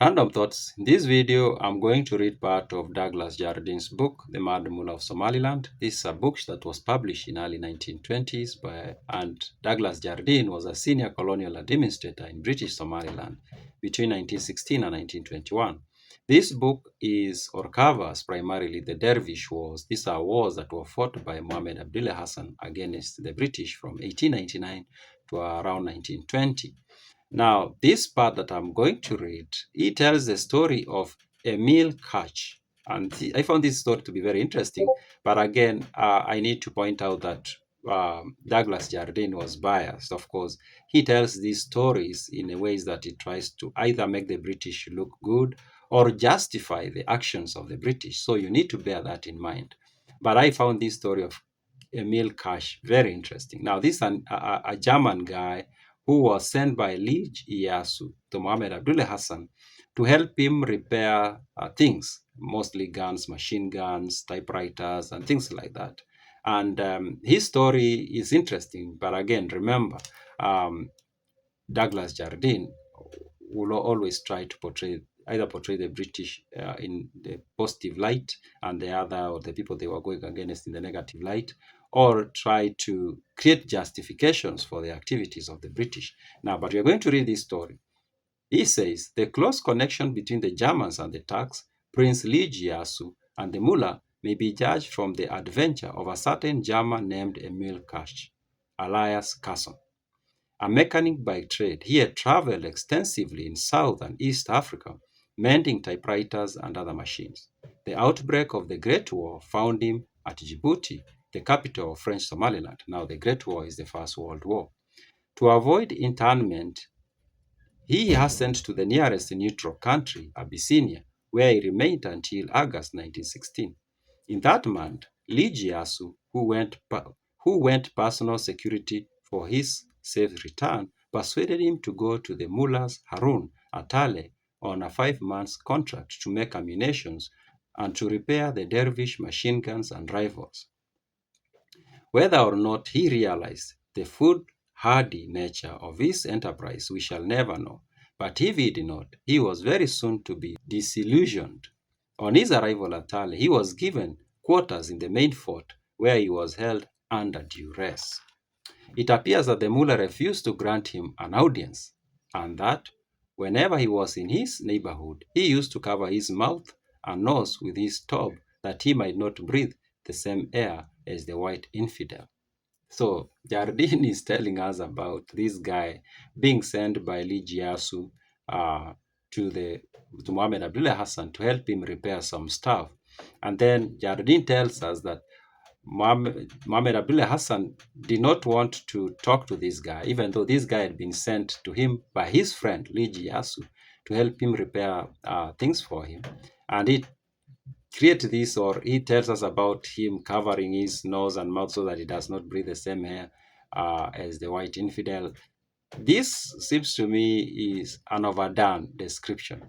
Random thoughts. In this video, I'm going to read part of Douglas Jardine's book, The Mad Mullah of Somaliland. This is a book that was published in early 1920s and Douglas Jardine was a senior colonial administrator in British Somaliland between 1916 and 1921. This book is or covers primarily the Dervish Wars. These are wars that were fought by Mohammed Abdille Hassan against the British from 1899 to around 1920. Now, this part that I'm going to read, it tells the story of Emil Kirsch. And I found this story to be very interesting. But again, I need to point out that Douglas Jardine was biased. Of course, he tells these stories in a ways that he tries to either make the British look good or justify the actions of the British. So you need to bear that in mind. But I found this story of Emil Kirsch very interesting. Now, this is a German guy who was sent by Liege Iyasu to Mohammed Abdille Hassan to help him repair things, mostly guns, machine guns, typewriters, and things like that. And his story is interesting, but again, remember, um, Douglas Jardine will always try to portray the British in the positive light and the other or the people they were going against in the negative light, or try to create justifications for the activities of the British. Now, but we are going to read this story. He says the close connection between the Germans and the Turks, Prince Ligiasu, and the Mullah may be judged from the adventure of a certain German named Emil Kirsch, alias Casson. A mechanic by trade, he had traveled extensively in South and East Africa, mending typewriters and other machines. The outbreak of the Great War found him at Djibouti, the capital of French Somaliland. Now, the Great War is the First World War. To avoid internment, he hastened to the nearest neutral country, Abyssinia, where he remained until August 1916. In that month, Ligiasu, who went personal security for his safe return, persuaded him to go to the mullahs Harun Atale on a 5 month contract to make ammunitions and to repair the dervish machine guns and rifles. Whether or not he realized the foolhardy nature of his enterprise, we shall never know. But if he did not, he was very soon to be disillusioned. On his arrival at Tale, he was given quarters in the main fort, where he was held under duress. It appears that the mullah refused to grant him an audience, and that whenever he was in his neighborhood, he used to cover his mouth and nose with his tob that he might not breathe the same air as the white infidel. So Jardine is telling us about this guy being sent by Ligiasu uh, to the to Mohammed Abdullah Hassan to help him repair some stuff. And then Jardine tells us that Mohammed Abdullah Hassan did not want to talk to this guy, even though this guy had been sent to him by his friend Ligiasu to help him repair things for him. And it create this, or he tells us about him covering his nose and mouth so that he does not breathe the same air as the white infidel. This seems to me is an overdone description.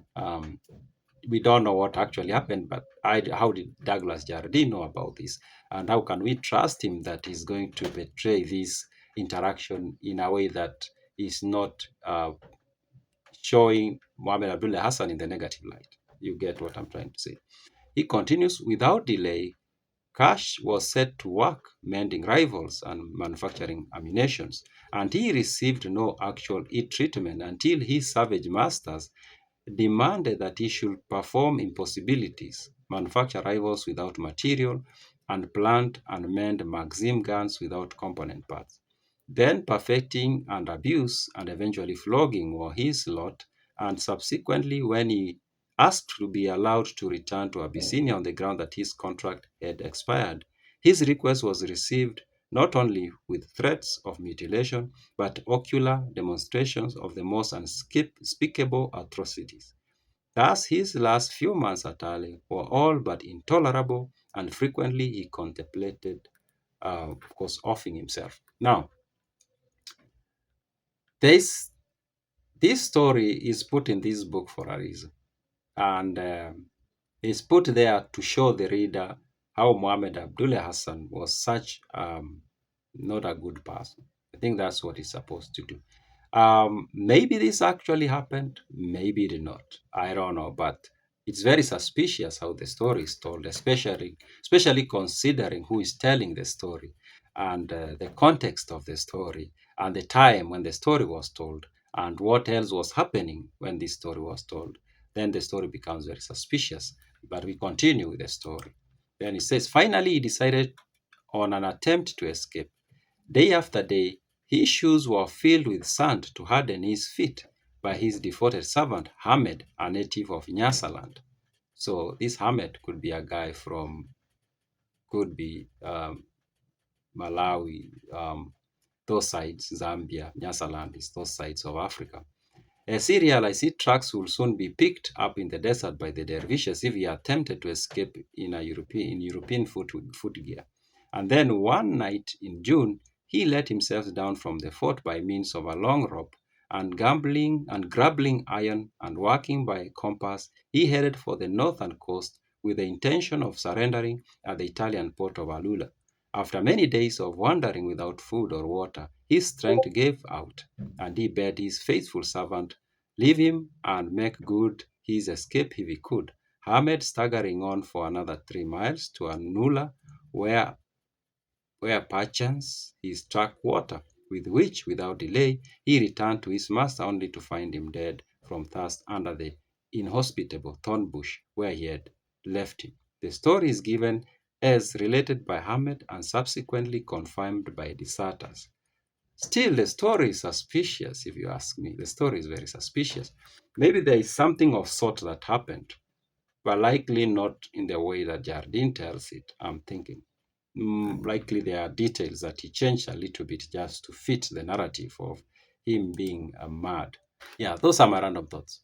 We don't know what actually happened, but how did Douglas Jardine know about this? And how can we trust him that he's going to betray this interaction in a way that is not showing Mohammed Abdullah Hassan in the negative light? You get what I'm trying to say. He continues, without delay, Cash was set to work mending rifles and manufacturing ammunitions, and he received no actual ill treatment until his savage masters demanded that he should perform impossibilities, manufacture rifles without material, and plant and mend Maxim guns without component parts. Then perfecting and abuse and eventually flogging were his lot, and subsequently, when he asked to be allowed to return to Abyssinia on the ground that his contract had expired, his request was received not only with threats of mutilation, but ocular demonstrations of the most unspeakable atrocities. Thus, his last few months at Ale were all but intolerable, and frequently he contemplated, of course, offing himself. Now, this this story is put in this book for a reason, and is put there to show the reader how Mohammed Abdullah Hassan was such not a good person. I think that's what he's supposed to do. Maybe this actually happened, maybe it did not. I don't know, but it's very suspicious how the story is told, especially considering who is telling the story and the context of the story and the time when the story was told and what else was happening when this story was told. Then the story becomes very suspicious. But we continue with the story. Then it says, finally, he decided on an attempt to escape. Day after day, his shoes were filled with sand to harden his feet by his devoted servant, Hamed, a native of Nyasaland. So this Hamed could be a guy from, could be Malawi, those sides, Zambia, Nyasaland is those sides of Africa. As he realized his tracks would soon be picked up in the desert by the dervishes if he attempted to escape in European footgear. And then one night in June, he let himself down from the fort by means of a long rope, and gambling and grappling iron and working by compass, he headed for the northern coast with the intention of surrendering at the Italian port of Alula. After many days of wandering without food or water, his strength gave out, and he bade his faithful servant leave him and make good his escape if he could. Hamed staggering on for another 3 miles to Anula, where perchance he struck water, with which, without delay, he returned to his master only to find him dead from thirst under the inhospitable thorn bush where he had left him. The story is given as related by Hamed and subsequently confirmed by deserters. Still, the story is suspicious, if you ask me. The story is very suspicious. Maybe there is something of sort that happened, but likely not in the way that Jardine tells it, I'm thinking. Likely there are details that he changed a little bit just to fit the narrative of him being mad. Yeah, those are my random thoughts.